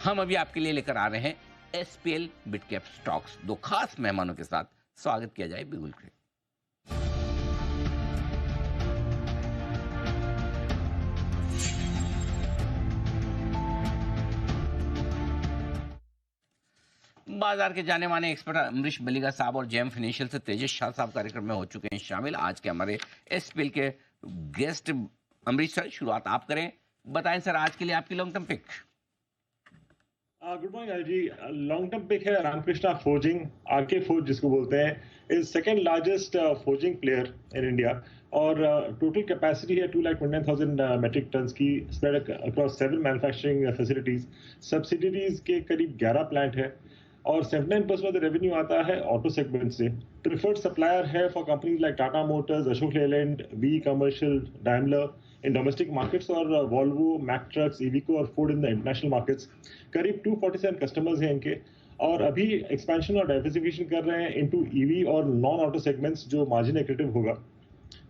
हम अभी आपके लिए लेकर आ रहे हैं एसपीएल मिड कैप स्टॉक्स। दो खास मेहमानों के साथ स्वागत किया जाए बिल्कुल के। बाजार के जाने माने एक्सपर्ट अमरीश मलिका साहब और जेम फाइनेंशियल से तेजस शाह साहब कार्यक्रम में हो चुके हैं शामिल। आज के हमारे एसपीएल के गेस्ट अमरीश सर, शुरुआत आप करें। बताएं सर, आज के लिए आपकी long term pick. Good morning ji. Long term pick है रामकृष्णा फोर्जिंग, आरके फोर्ज जिसको बोलते हैं, is second largest forging player in India और टोटल कैपेसिटी है 2,29,000 मेट्रिक टन्स की, spread across 7 manufacturing facilities. Subsidiaries के करीब 11 प्लांट है और 79% ऑफ द रेवेन्यू आता है ऑटो सेगमेंट से। प्रिफर्ड सप्लायर है for companies like Tata Motors, Ashok Leyland, V commercial, Daimler in domestic markets और वॉल्वो, मैक ट्रक्स, इविको और Ford in the international markets. करीब 247 कस्टमर्स हैं इनके और अभी एक्सपेंशन और डाइवर्सिफिकेशन कर रहे हैं इनटू ईवी और नॉन ऑटो सेगमेंट्स जो मार्जिन एक्रेटिव होगा।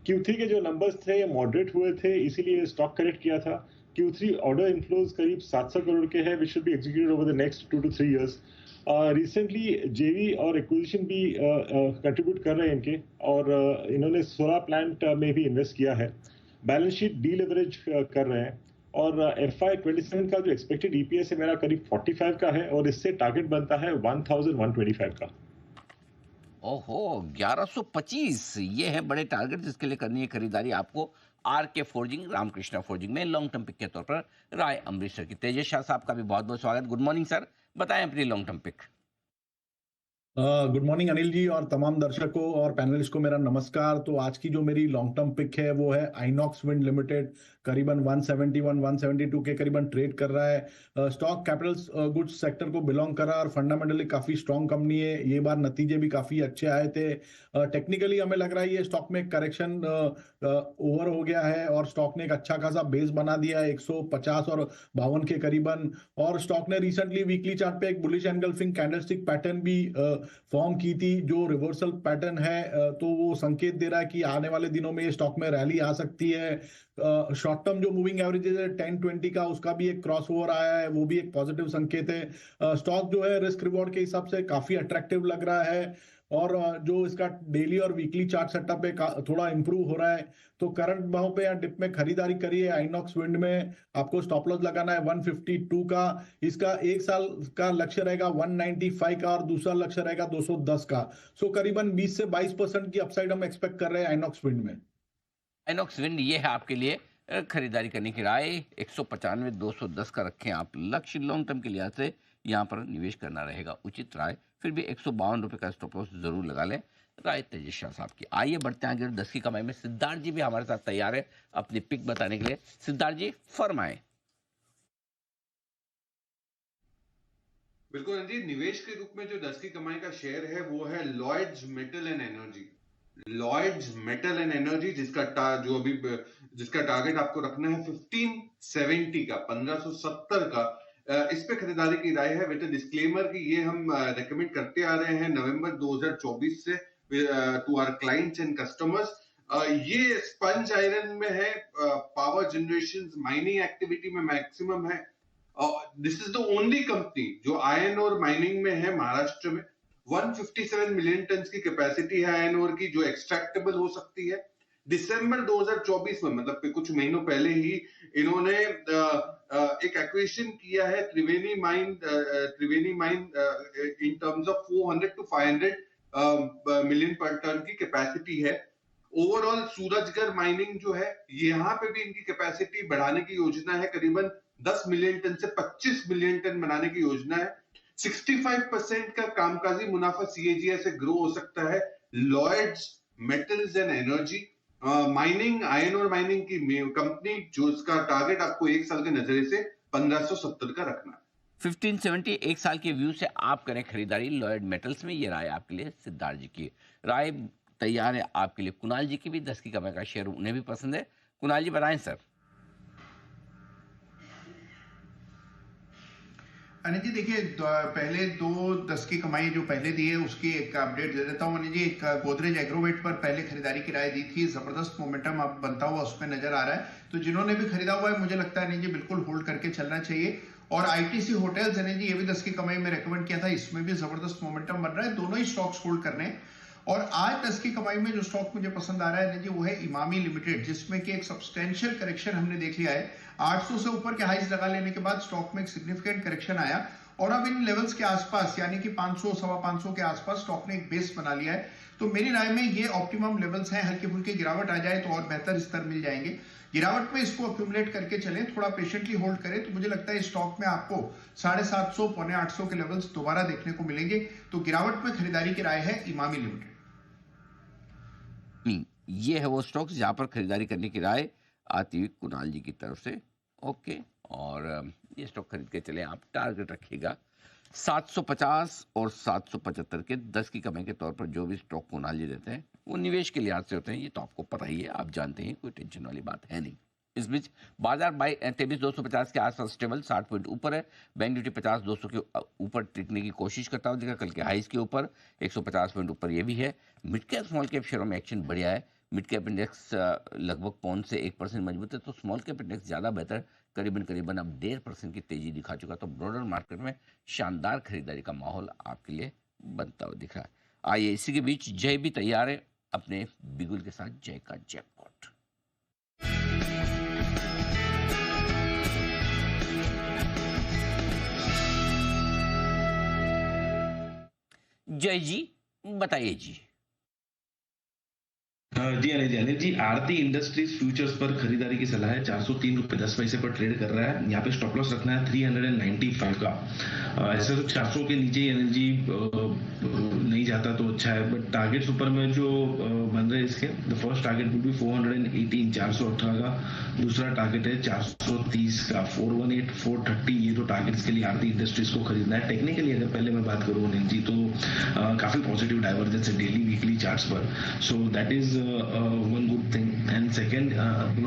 Q3 के जो नंबर्स थे ये मॉडरेट हुए थे, इसीलिए स्टॉक करेक्ट किया था। Q3 ऑर्डर इनफ्लोज करीब 700 करोड़ के हैं, which should be executed over the next 2 to 3 years। Recently जेवी और एक्विजिशन भी कंट्रीब्यूट कर रहे हैं इनके और इन्होंने 16 प्लांट में भी इन्वेस्ट किया है। बैलेंस शीट डीलेवरेज कर रहे हैं और FY27 का जो एक्सपेक्टेड EPS है मेरा करीब 45 का है और इससे टारगेट बनता है 1125 का। ओहो, 1125, ये है बड़े टारगेट जिसके लिए करनी है खरीदारी आपको। आरके फोर्जिंग, रामकृष्णा फोर्जिंग में लॉन्ग टर्म पिक के तौर पर राय अमरीश सर की। तेजस शाह साहब का भी बहुत बहुत स्वागत। गुड मॉर्निंग सर, बताएं अपनी long term pick. Good morning Anil ji और तमाम दर्शकों और पैनलिस्ट को मेरा नमस्कार। तो आज की जो मेरी लॉन्ग टर्म पिक है वो है आइनॉक्स विंड लिमिटेड। करीबन 171-172 के करीबन ट्रेड कर रहा है। स्टॉक कैपिटल गुड्स सेक्टर को बिलोंग कर रहा है और फंडामेंटली काफी स्ट्रॉन्ग कंपनी है। ये बार नतीजे भी काफी अच्छे आए थे। टेक्निकली हमें लग रहा है ये स्टॉक में करेक्शन ओवर हो गया है और स्टॉक ने एक अच्छा खासा बेस बना दिया है 150 और 52 के करीबन। और स्टॉक ने रिसेंटली वीकली चार्ट पे एक बुलिश एनगल्फिंग कैंडलस्टिक पैटर्न भी फॉर्म की थी जो रिवर्सल पैटर्न है। तो वो संकेत दे रहा है कि आने वाले दिनों में ये स्टॉक में रैली आ सकती है। शॉर्ट टर्म जो मूविंग एवरेजेस है 10-20 का, उसका भी एक क्रॉस ओवर आया है, वो भी एक पॉजिटिव संकेत है। स्टॉक जो है रिस्क रिवॉर्ड के हिसाब से काफी अट्रैक्टिव लग रहा है और जो इसका डेली और वीकली चार्ट सेटअप है थोड़ा इंप्रूव हो रहा है। तो करंट भाव पे या डिप में खरीदारी करिए। आइनॉक्स विंड में आपको स्टॉप लॉस लगाना है 152 का। इसका एक साल का लक्ष्य रहेगा 195 का और दूसरा लक्ष्य रहेगा 210 का। सो करीबन 20 से 22% की अपसाइड हम एक्सपेक्ट कर रहे हैं आइनॉक्स विंड में। आइनॉक्स विंड ये है आपके लिए खरीदारी करने की राय। 195-210 का रखें आप लक्ष्य। लॉन्ग टर्म के लिहाज से यहाँ पर निवेश करना रहेगा उचित राय। फिर भी 152 रुपये का स्टॉप लॉस जरूर लगा लें। राय तेजस शाह साहब की। आइए बढ़ते हैं आगे 10 की कमाई में। सिद्धार्थ जी भी हमारे साथ तैयार है अपनी पिक बताने के लिए। सिद्धार्थ जी फरमाएं। बिल्कुल जी, निवेश के रूप में जो 10 की कमाई का शेयर है वो है Lloyds metal and energy. Lloyds metal and energy जिसका टारगेट आपको रखना है 1570 का, 1570 का। इस पे खरीदारी की राय है विद डिस्क्लेमर कि ये हम रेकमेंड करते आ रहे हैं नवंबर 2024 से to our clients and customers. ये स्पंज आयरन में है, पावर जनरेशन माइनिंग एक्टिविटी में मैक्सिमम है। This is the only company जो आयरन और माइनिंग में है महाराष्ट्र में। 157 मिलियन टन की कैपेसिटी है आयरन ओर की जो एक्सट्रैक्टेबल हो सकती है। दिसंबर 2024 में, मतलब कुछ महीनों पहले ही, इन्होंने एक एक्विजिशन किया है Triveni mine in terms of 400 to 500 million per ton की कैपेसिटी है। ओवरऑल सूरजगढ़ माइनिंग जो है यहाँ पे भी इनकी कैपेसिटी बढ़ाने की योजना है। करीबन 10 मिलियन टन से 25 मिलियन टन बनाने की योजना है। 65% का कामकाजी मुनाफा CAGR से ग्रो हो सकता है। Lloyds metals and energy mining, iron और माइनिंग की कंपनी जो इसका टारगेट आपको एक साल के नजरिए से 1570 का रखना है। 1570 एक साल के व्यू से आप करें खरीदारी लॉयड मेटल्स में। ये राय आपके लिए सिद्धार्थ जी की। राय तैयार है आपके लिए कुणाल जी की भी। 10 की कमाई का शेयर उन्हें भी पसंद है। कुणाल जी बताएं सर। अनिल जी देखिए, पहले 10 की कमाई जो पहले दी है उसकी एक अपडेट दे देता हूँ। अनिल जी, एक गोदरेज एग्रोवेट पर पहले खरीदारी की राय दी थी, जबरदस्त मोमेंटम अब बनता हुआ उसमें नजर आ रहा है। तो जिन्होंने भी खरीदा हुआ है मुझे लगता है अनिल जी बिल्कुल होल्ड करके चलना चाहिए। और आईटीसी होटल्स एनर्जी ये भी 10 की कमाई में रेकमेंड किया था, इसमें भी जबरदस्त मोमेंटम बन रहा है, दोनों ही स्टॉक्स होल्ड करने हैं। और आज 10 की कमाई में जो स्टॉक मुझे पसंद आ रहा है एनर्जी वो है इमामी लिमिटेड, जिसमें कि एक सब्सटेंशियल करेक्शन हमने देख लिया है। 800 से ऊपर के हाइज लगा लेने के बाद स्टॉक में एक सिग्निफिकेंट करेक्शन आया और अब इन लेवल्स के आसपास यानी कि 500 सवा 500 के आसपास स्टॉक ने एक बेस बना लिया है। तो मेरी राय में ये ऑप्टिमम लेवल्स हैं, हल्की फुल्की गिरावट आ जाए तो और बेहतर स्तर मिल जाएंगे। गिरावट में इसको अक्यूमुलेट करके चलें, थोड़ा पेशेंटली होल्ड करें, तो मुझे लगता है इस स्टॉक में आपको 750 पौने 800 के लेवल्स दोबारा देखने को मिलेंगे। तो गिरावट में खरीदारी की राय है इमामी लिमिटेड। ये है वो स्टॉक्स जहां पर खरीदारी करने की राय आती हुई कुणाल जी की तरफ से। ओके, और ये स्टॉक खरीद के चले। आप टारगेट रखिएगा 750 और 775 के 10 की कमाई के तौर पर। जो भी स्टॉक कुणाल जी देते हैं वो निवेश के लिहाज से होते हैं, ये तो आपको पता ही है, आप जानते हैं, कोई टेंशन वाली बात है नहीं। इस बीच बाजार 23,250 के आसपास स्टेबल 60 पॉइंट ऊपर है। बैंक निफ्टी 50,200 के ऊपर टिकने की कोशिश करता हुआ दिखा, कल के हाइज के ऊपर 150 पॉइंट ऊपर ये भी है। मिड कैप स्मॉल कैप शेयरों में एक्शन बढ़िया है। मिड कैप इंडेक्स लगभग 0.1% मजबूत है, तो स्मॉल कैप इंडेक्स ज़्यादा बेहतर, करीबन अब 1.5% की तेजी दिखा चुका। तो ब्रॉडर मार्केट में शानदार खरीदारी का माहौल आपके लिए बनता हुआ दिख रहा है। आइए, इसी के बीच जय भी तैयार है अपने बिगुल के साथ जय का जैकपॉट। जय जी, बताइए जी। जी अनिल जी, आरती इंडस्ट्रीज फ्यूचर्स पर खरीदारी की सलाह है। 403 रुपए 10 पैसे पर ट्रेड कर रहा है। यहाँ पे स्टॉप लॉस रखना है 395 का। ऐसे तो 400 के नीचे एनर्जी नहीं जाता तो अच्छा है, बट टारगेट्स ऊपर में जो बन रहे हैं इसके, the first target will be 418 418 का, दूसरा टारगेट है 430 का, 418 430, ये तो टारगेट्स के लिए आरती इंडस्ट्रीज को खरीदना है। टेक्निकली अगर पहले मैं बात करूँ अनिल जी, तो काफी पॉजिटिव डाइवर्जेंस है डेली वीकली चार्ट्स पर, so that is one good thing. And second,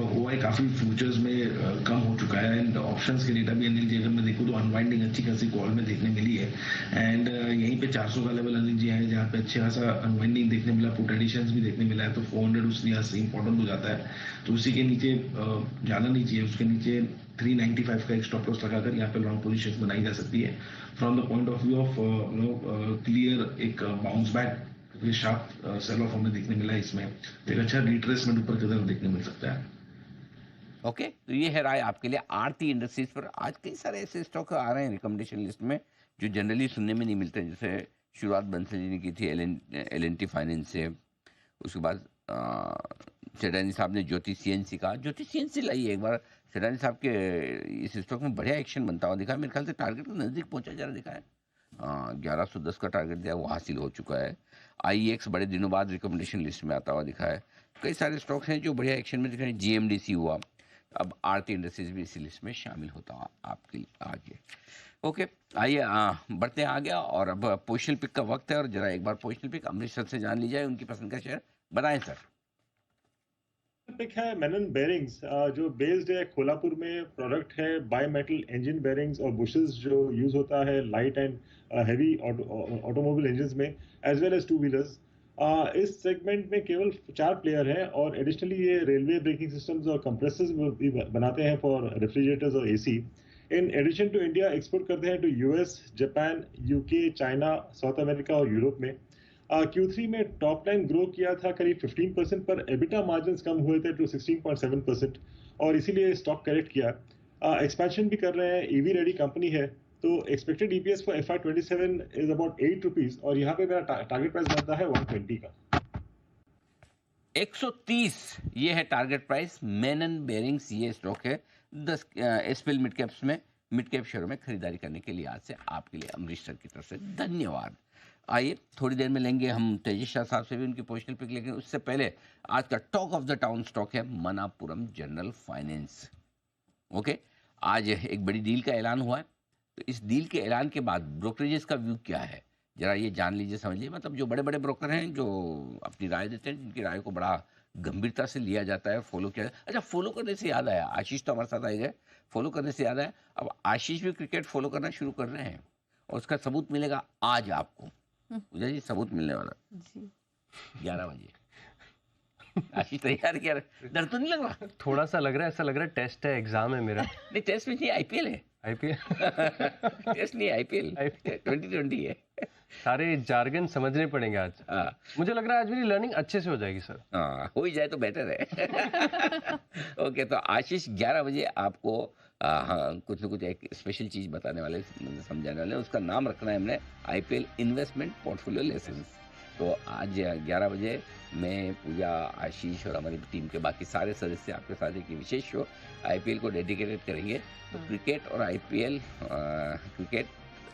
OI काफी फ्यूचर्स में कम हो चुका है, एंड ऑप्शंस के डेटा भी अनिल जी अगर मैं देखूँ तो अनवाइंडिंग अच्छी खासी कॉल में देखने मिली है। एंड यहीं पे 400 का लेवल अनिल जी है जहाँ पे अच्छे खासा अनवाइंडिंग देखने मिला, पुट एडिशंस भी देखने मिला है, तो 400 उस लिहाज से इंपॉर्टेंट हो जाता है। तो उसी के नीचे जाना नहीं चाहिए, उसके नीचे 395 का एक स्टॉप लॉस लगाकर यहाँ पे लॉन्ग पोजीशंस बनाई जा सकती है from the point of view of clear एक बाउंस बैक, क्योंकि शार्प सेल ऑफ हमें देखने मिला है इसमें, एक अच्छा रिट्रेसमेंट ऊपर की तरफ देखने मिल सकता है। ओके, तो ये है राय आपके लिए आरती इंडस्ट्रीज पर। आज कई सारे ऐसे स्टॉक आ रहे हैं रिकमेंडेशन लिस्ट में जो जनरली सुनने में नहीं मिलते, जैसे शुरुआत बंसल जी ने की थी एल&टी फाइनेंस से, उसके बाद सेडानी साहब ने ज्योति सीएनसी का, ज्योति सीएनसी लाइए एक बार। सेडानी साहब के इस स्टॉक में बढ़िया एक्शन बनता हुआ दिखा, मेरे ख्याल से टारगेट के नज़दीक पहुंचा जा रहा दिखा है। 1110 का टारगेट दिया, वो हासिल हो चुका है। आईएक्स बड़े दिनों बाद रिकमेंडेशन लिस्ट में आता हुआ दिखा है। कई सारे स्टॉक्स हैं जो बढ़िया एक्शन में दिख रहे हैं। जीएमडीसी हुआ, अब आरती इंडस्ट्रीज भी इसी लिस्ट में शामिल होता हुआ आपके आगे। ओके, आइए बढ़ते हैं आगे, और अब पोजिशनल पिक का वक्त है, और जरा एक बार पोजिशनल पिक अमृतसर से जान ली जाए, उनकी पसंद का शेयर बताएं सर। पिक है मेनन बेयरिंग्स, जो बेस्ड है कोल्हापुर में। प्रोडक्ट है बाई मेटल इंजन बेयरिंग्स और बुशेस जो यूज होता है light and heavy automobile engines में, as well as two wheelers. इस सेगमेंट में केवल 4 प्लेयर हैं, और एडिशनली ये रेलवे ब्रेकिंग सिस्टम्स और कंप्रेसर्स भी बनाते हैं फॉर रेफ्रिजरेटर्स और AC. In addition to India export करते हैं to US, Japan, UK, China, South America और यूरोप में। Q3 में टॉप लाइन ग्रो किया था करीब 15%, पर एबिटा मार्जिन्स कम हुए थे टू 16.7%, और इसीलिए स्टॉक करेक्ट किया। एक्सपेंशन भी कर रहे हैं, ईवी रेडी कंपनी है, तो expected EPS for FY27 is about 8 rupees, और यहाँ पे मेरा टारगेट प्राइस बनता है 120 का। 130 ये है टारगेट प्राइस। मेनन बेयरिंग्स ये स्टॉक है 10 एसपीएल मिड कैप्स में, मिड कैप शेयरों में खरीदारी करने के लिए आज से आपके लिए अमृतसर की तरफ से धन्यवाद। आइए, थोड़ी देर में लेंगे हम तेजस शाह साहब से भी उनकी पोजिशनल पिक, लेकिन उससे पहले आज का talk of the town stock है मनापुरम जनरल फाइनेंस। ओके, आज एक बड़ी डील का ऐलान हुआ है, तो इस डील के ऐलान के बाद ब्रोकरेजेस का व्यू क्या है जरा ये जान लीजिए, समझ लीजिए। मतलब जो बड़े बड़े ब्रोकर हैं जो अपनी राय देते हैं, जिनकी राय को बड़ा गंभीरता से लिया जाता है, फॉलो किया जाता है। अच्छा, फॉलो करने से याद आया, आशीष तो हमारे साथ आए गए, फॉलो करने से याद आया, अब आशीष भी क्रिकेट फॉलो करना शुरू कर रहे हैं, और उसका सबूत मिलेगा आज आपको। पूजा जी, सबूत मिलने वाला जी 11 बजे। आशीष तैयार किया, डर तो नहीं लग रहा? थोड़ा सा लग रहा है, ऐसा लग रहा है टेस्ट है, एग्जाम है मेरा। नहीं, टेस्ट में नहीं, आईपीएल है। IPL टेस्ट नहीं, आईपीएल 2020 है। सारे जार्गन समझने पड़ेंगे आज। हाँ मुझे लग रहा है आज मेरी लर्निंग अच्छे से हो जाएगी सर। हाँ, हो ही जाए तो बेटर है। ओके, तो आशीष 11 बजे आपको हाँ कुछ न कुछ एक स्पेशल चीज बताने वाले, समझाने वाले, उसका नाम रखना है हमने आईपीएल इन्वेस्टमेंट पोर्टफोलियो लेसन्स। तो आज 11 बजे मैं, पूजा, आशीष और हमारी टीम के बाकी सारे सदस्य आपके साथ एक विशेष शो आईपीएल को डेडिकेटेड करेंगे। तो क्रिकेट और आईपीएल, क्रिकेट,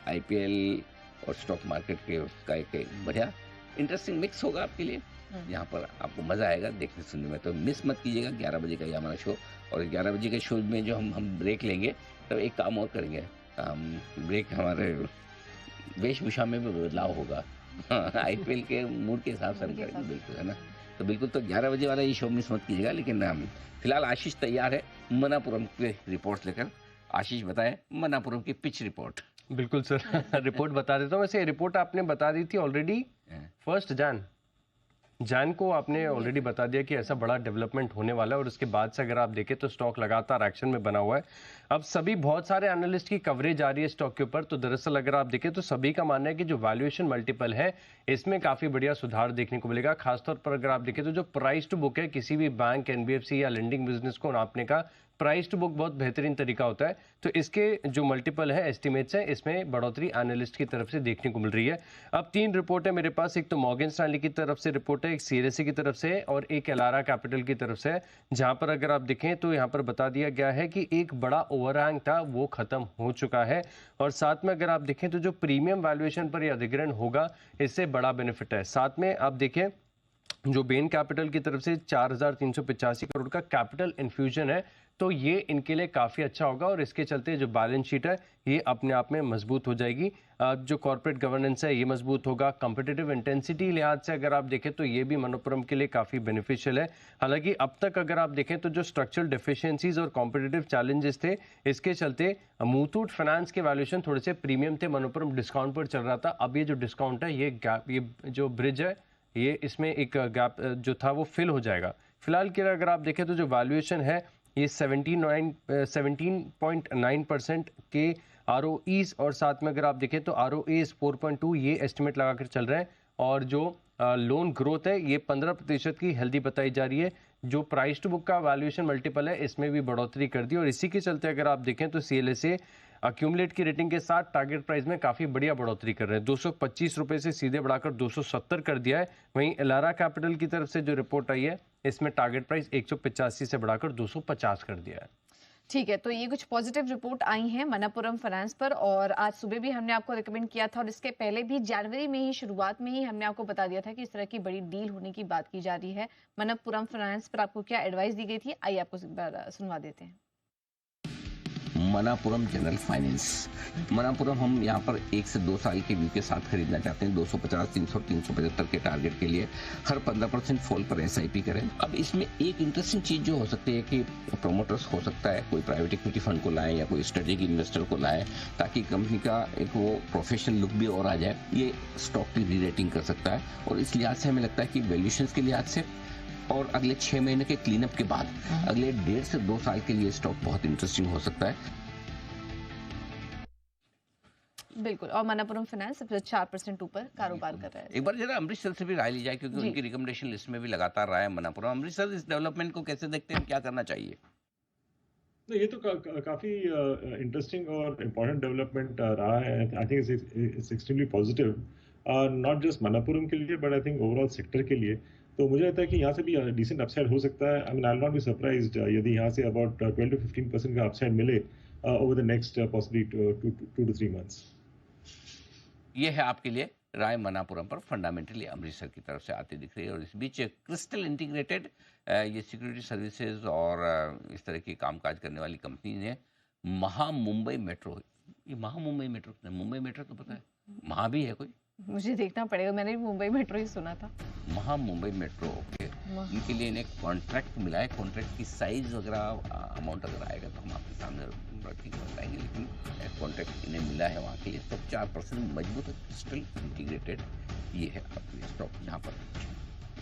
आईपीएल और स्टॉक मार्केट के उसका एक बढ़िया इंटरेस्टिंग मिक्स होगा आपके लिए। यहाँ पर आपको मजा आएगा देखने सुनने में, तो मिस मत कीजिएगा 11 बजे का ये हमारा शो। और 11 बजे के शो में जो हम ब्रेक लेंगे, तो एक काम और करेंगे, हम ब्रेक हमारे वेशभूषा में भी बदलाव होगा। आईपीएल के मूड के हिसाब से हम करेंगे, बिल्कुल, है ना। तो बिल्कुल, तो 11 बजे वाला ये शो मिस मत कीजिएगा। लेकिन फिलहाल आशीष तैयार है मनापुरम के रिपोर्ट लेकर। आशीष बताएं मनापुरम की पिच रिपोर्ट। बिल्कुल सर, रिपोर्ट बता देता हूँ। वैसे रिपोर्ट आपने बता दी थी ऑलरेडी 1 जैन को आपने ऑलरेडी बता दिया कि ऐसा बड़ा डेवलपमेंट होने वाला है, और उसके बाद से अगर आप देखें तो स्टॉक लगातार एक्शन में बना हुआ है। अब सभी बहुत सारे एनालिस्ट की कवरेज आ रही है स्टॉक के ऊपर, तो दरअसल अगर आप देखें तो सभी का मानना है कि जो वैल्यूएशन मल्टीपल है इसमें काफी बढ़िया सुधार देखने को मिलेगा। खासतौर पर अगर आप देखें तो जो प्राइस टू बुक है किसी भी बैंक, एनबीएफसी या लेंडिंग बिजनेस को नापने का प्राइस टू बुक बहुत बेहतरीन तरीका होता है। तो इसके जो मल्टीपल है, एस्टिमेट्स है, इसमें बढ़ोतरी एनालिस्ट की तरफ से देखने को मिल रही है। अब 3 रिपोर्ट है मेरे पास, एक तो मॉर्गन स्टैनली की तरफ से रिपोर्ट है, एक सीएलएसए की तरफ से और एक एलारा कैपिटल की तरफ से, जहां पर अगर आप देखें तो यहां पर बता दिया गया है कि एक बड़ा ओवरहैंग था वो खत्म हो चुका है, और साथ में अगर आप देखें तो जो प्रीमियम वैल्यूएशन पर यह अधिग्रहण होगा इससे बड़ा बेनिफिट है। साथ में आप देखें जो बेन कैपिटल की तरफ से 4,385 करोड़ का कैपिटल इन्फ्यूजन है, तो ये इनके लिए काफ़ी अच्छा होगा, और इसके चलते जो बैलेंस शीट है ये अपने आप में मजबूत हो जाएगी। जो कॉर्पोरेट गवर्नेंस है ये मजबूत होगा। कंपिटिटिव इंटेंसिटी लिहाज से अगर आप देखें तो ये भी मनोपुरम के लिए काफ़ी बेनिफिशियल है। हालांकि अब तक अगर आप देखें तो जो स्ट्रक्चरल डेफिशिएंसीज और कॉम्पिटिटिव चैलेंजेस थे, इसके चलते मुथूट फाइनेंस के वैल्यूएशन थोड़े से प्रीमियम थे, मनोपुरम डिस्काउंट पर चल रहा था। अब ये जो डिस्काउंट है, ये गैप, ये जो ब्रिज है, ये इसमें एक गैप जो था वो फिल हो जाएगा। फिलहाल के अगर आप देखें तो जो वैल्यूएशन है ये 17.9% के ROEs, और साथ में अगर आप देखें तो ROAs 4.2 ये एस्टिमेट लगाकर चल रहे हैं, और जो लोन ग्रोथ है ये 15% की हेल्दी बताई जा रही है। जो प्राइस टू बुक का वैल्यूएशन मल्टीपल है इसमें भी बढ़ोतरी कर दी, और इसी के चलते अगर आप देखें तो सीएलएसए अक्यूमुलेट की रेटिंग के साथ टारगेट प्राइस में काफी बढ़िया बढ़ोतरी कर रहे हैं। 225 रुपए से सीधे बढ़ाकर 270 कर दिया है। वहीं एलारा कैपिटल की तरफ से जो रिपोर्ट आई है इसमें टारगेट प्राइस 185 से बढ़ाकर 250 कर दिया है। ठीक है, तो ये कुछ पॉजिटिव रिपोर्ट आई हैं मनापुरम फाइनेंस पर, और आज सुबह भी हमने आपको रिकमेंड किया था, और इसके पहले भी जनवरी में ही, शुरुआत में ही हमने आपको बता दिया था कि इस तरह की बड़ी डील होने की बात की जा रही है। मनापुरम फाइनेंस पर आपको क्या एडवाइस दी गई थी, आइए आपको सुनवा देते हैं। Manappuram general finance. मनापुरम हम यहाँ पर 1 से 2 साल के व्यू के साथ खरीदना चाहते हैं। 250, 300, 375 के टारगेट के लिए हर 15% फॉल पर SIP करें। अब इसमें एक इंटरेस्टिंग चीज जो हो सकती है कि प्रोमोटर्स हो सकता है कोई प्राइवेट इक्विटी फंड को लाएं या कोई स्ट्रेटेजिक इन्वेस्टर को लाएं, ताकि कंपनी का एक वो प्रोफेशनल लुक भी और आ जाए। ये स्टॉक की री रेटिंग कर सकता है, और इस लिहाज से हमें लगता है कि वैल्यूएशन के लिहाज से और अगले 6 महीने के क्लीनअप के बाद अगले 1.5 से 2 साल के लिए स्टॉक बहुत इंटरेस्टिंग हो सकता है। बिल्कुल, और मनापुरम फाइनेंस 4% ऊपर कारोबार कर रहा है। एक बार जरा अमृतसर से भी राय ली जाए, क्योंकि उनकी रिकमेंडेशन लिस्ट में भी लगातार रहा है मनापुरम। अमृतसर इस डेवलपमेंट को कैसे देखते हैं, क्या करना चाहिए? ये तो काफी इंटरेस्टिंग और इम्पोर्टेंट डेवलपमेंट रहा है। I think it's extremely positive, not just Manappuram के लिए but I think overall sector के लिए। तो मुझे लगता है कि यहाँ से भी डिसेंट अपसाइड हो सकता है। I mean I will not be surprised यदि यहाँ से अबाउट 12 to 15% का अपसाइड मिले over the next possibly 2 to 3 months। ये है आपके लिए राय मनापुरम पर, फंडामेंटली अमृतसर की तरफ से आती दिख रही है। और इस बीच क्रिस्टल इंटीग्रेटेड, ये सिक्योरिटी सर्विसेज और इस तरह की कामकाज करने वाली कंपनी है। मुंबई मेट्रो, ये मुंबई मेट्रो, मुंबई मेट्रो तो पता है, महा भी है कोई, मुझे देखना पड़ेगा, मैंने भी मुंबई मेट्रो ही सुना था। Mumbai metro, okay. इनके लिए इन्हें कॉन्ट्रैक्ट मिला है। कॉन्ट्रैक्ट की साइज वगैरह अमाउंट अगर आएगा तो हम आपके सामने बताएंगे, लेकिन कॉन्ट्रैक्ट इन्हें मिला है वहाँ के लिए। स्टॉक 4% मजबूत है, क्रिस्टल इंटीग्रेटेड, ये है आपके स्टॉक यहाँ पर।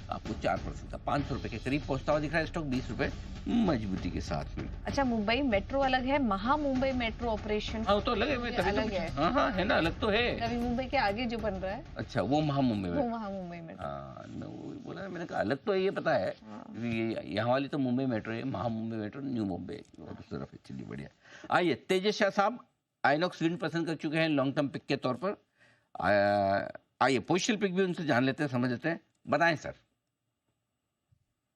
आपको 4% का 500 रुपए के करीब पहुंचता हुआ दिख रहा है स्टॉक, 20 रुपए मजबूती के साथ में। अच्छा, मुंबई मेट्रो अलग है, महा मुंबई मेट्रो ऑपरेशन हाँ, वो तो अलग है, मैं तभी तो अलग है। हाँ हाँ है ना, अलग तो है। नवी मुंबई के आगे जो बन रहा है अच्छा, वो महा मुंबई वो में। महा मुंबई मेट्रो। हाँ, मैं वो बोला, मैंने कहा अलग तो है, ये पता है। ये यहाँ वाली तो मुंबई मेट्रो है, महा मुंबई मेट्रो न्यू मुंबई वो तो तरफ है। चलिए बढ़िया। आइए, तेजस शाह साहब आइनॉक्स विंड पसंद कर चुके हैं लॉन्ग टर्म पिक के तौर पर। आइए पोजिशनल पिक भी उनसे जान लेते हैं, समझ लेते हैं, बताएं सर।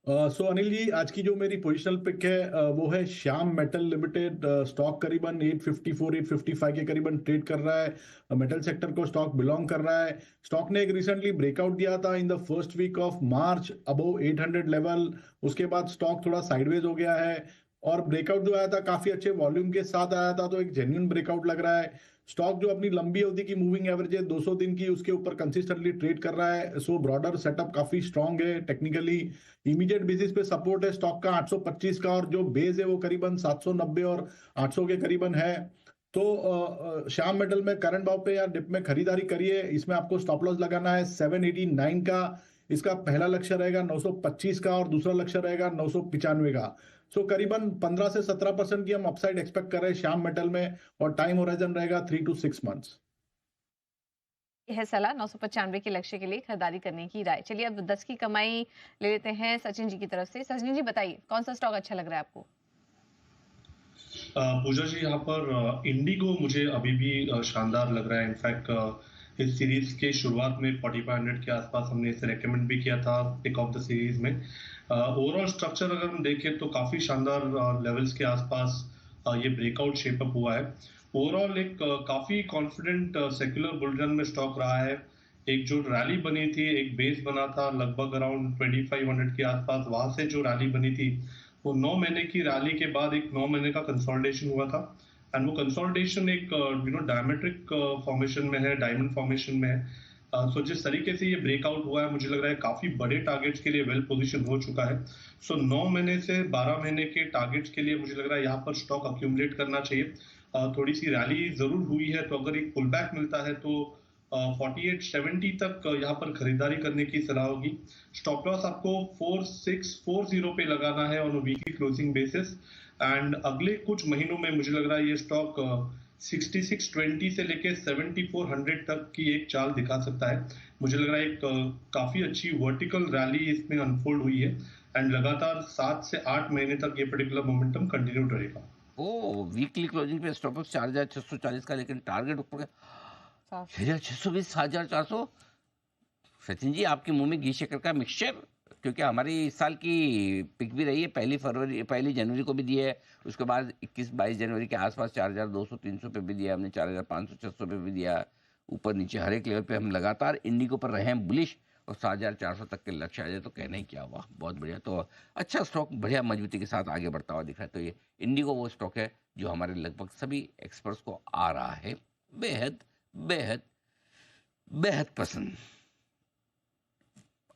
सो अनिल जी, आज की जो मेरी पोजिशनल पिक है वो है श्याम मेटल लिमिटेड। स्टॉक करीबन 854 855 के करीबन ट्रेड कर रहा है। मेटल सेक्टर को स्टॉक बिलोंग कर रहा है। स्टॉक ने एक रिसेंटली ब्रेकआउट दिया था in the first week of March above 800 level. उसके बाद स्टॉक थोड़ा साइडवेज हो गया है और ब्रेकआउट जो आया था काफी अच्छे वॉल्यूम के साथ आया था, तो एक जेन्युइन ब्रेकआउट लग रहा है। स्टॉक जो अपनी लंबी अवधि की मूविंग एवरेज है 200 दिन की, उसके ऊपर कंसिस्टेंटली ट्रेड कर रहा है। सो ब्रॉडर सेटअप काफी स्ट्रांग है टेक्निकली। इमीडिएट बेसिस पे सपोर्ट है स्टॉक का 825 का, और जो बेस है वो करीबन 790 और 800 के करीबन है। तो श्याम मेटल में करंट भाव पे या डिप में खरीदारी करिए। इसमें आपको स्टॉप लॉस लगाना है 789 का। इसका पहला लक्ष्य रहेगा 925 का और दूसरा लक्ष्य रहेगा 995 का। सो करीबन 15 से 17% की हम अपसाइड एक्सपेक्ट कर रहे हैं श्याम मेटल में, और टाइम होराइजन रहेगा 3 to 6 months। है सलाह 995 के लक्ष्य के लिए खरीदारी करने की राय। चलिए अब 10 की कमाई ले लेते हैं सचिन जी की तरफ से। सचिन जी बताइए कौन सा स्टॉक अच्छा लग रहा है आपको? पूजा जी, यहाँ पर इंडिगो मुझे अभी भी शानदार लग रहा है। इनफैक्ट इस सीरीज के शुरुआत में 4500 के आसपास हमने इसे रेकमेंड भी किया था पिक ऑफ द सीरीज में। ओवरऑल स्ट्रक्चर अगर हम देखें तो काफी शानदार लेवल्स के आसपास ये ब्रेकआउट शेपअप हुआ है। ओवरऑल एक काफी कॉन्फिडेंट सेक्युलर बुल रन में स्टॉक रहा है। एक जो रैली बनी थी, एक बेस बना था लगभग अराउंड 2500 के आसपास, वहां से जो रैली बनी थी वो 9 महीने की रैली के बाद एक 9 महीने का कंसोलिडेशन हुआ था। एंड वो कंसोलिडेशन एक डायमेट्रिक फॉर्मेशन में है, डायमंड फॉर्मेशन में है। सो जिस तरीके से ये ब्रेकआउट हुआ है, मुझे लग रहा है काफी बड़े टारगेट्स के लिए वेल पोजीशन हो चुका है। सो 9 महीने से 12 महीने के टारगेट्स के लिए मुझे लग रहा है यहाँ पर स्टॉक अक्यूमुलेट करना चाहिए। थोड़ी सी रैली जरूर हुई है, तो अगर एक पुल बैक मिलता है तो 4870 तक यहाँ पर खरीदारी करने की सलाह होगी। स्टॉप लॉस आपको 4640 पे लगाना है on weekly closing basis. And अगले कुछ महीनों में मुझे लग रहा है ये स्टॉक 6620 से लेके 7400 तक की एक चाल दिखा सकता है। मुझे लग रहा है एक काफी अच्छी वर्टिकल रैली इसमें अनफोल्ड हुई है एंड लगातार 7 से 8 महीने तक ये पर्टिकुलर मोमेंटम कंटिन्यू रहेगा। ओ, वीकली क्लोजिंग पे स्टॉप लॉस 4640 का, लेकिन टारगेट ऊपर 6620 7400। सचिन जी, आपके मुंह में घी शक्कर का मिक्सचर, क्योंकि हमारी इस साल की पिक भी रही है, 1 जनवरी को भी दिया है, उसके बाद 21-22 जनवरी के आसपास 4200-300 पे भी दिया हमने, 4500-600 पे भी दिया। ऊपर नीचे हर एक लेवल पे हम लगातार इंडिगो पर रहे हैं बुलिश, और 7400 तक के लक्ष्य आ जाए तो कहना ही क्या हुआ। बहुत बढ़िया, तो अच्छा स्टॉक बढ़िया मजबूती के साथ आगे बढ़ता हुआ दिख रहा है। तो ये इंडिगो वो स्टॉक है जो हमारे लगभग सभी एक्सपर्ट्स को आ रहा है, बेहद बेहद बेहद पसंद।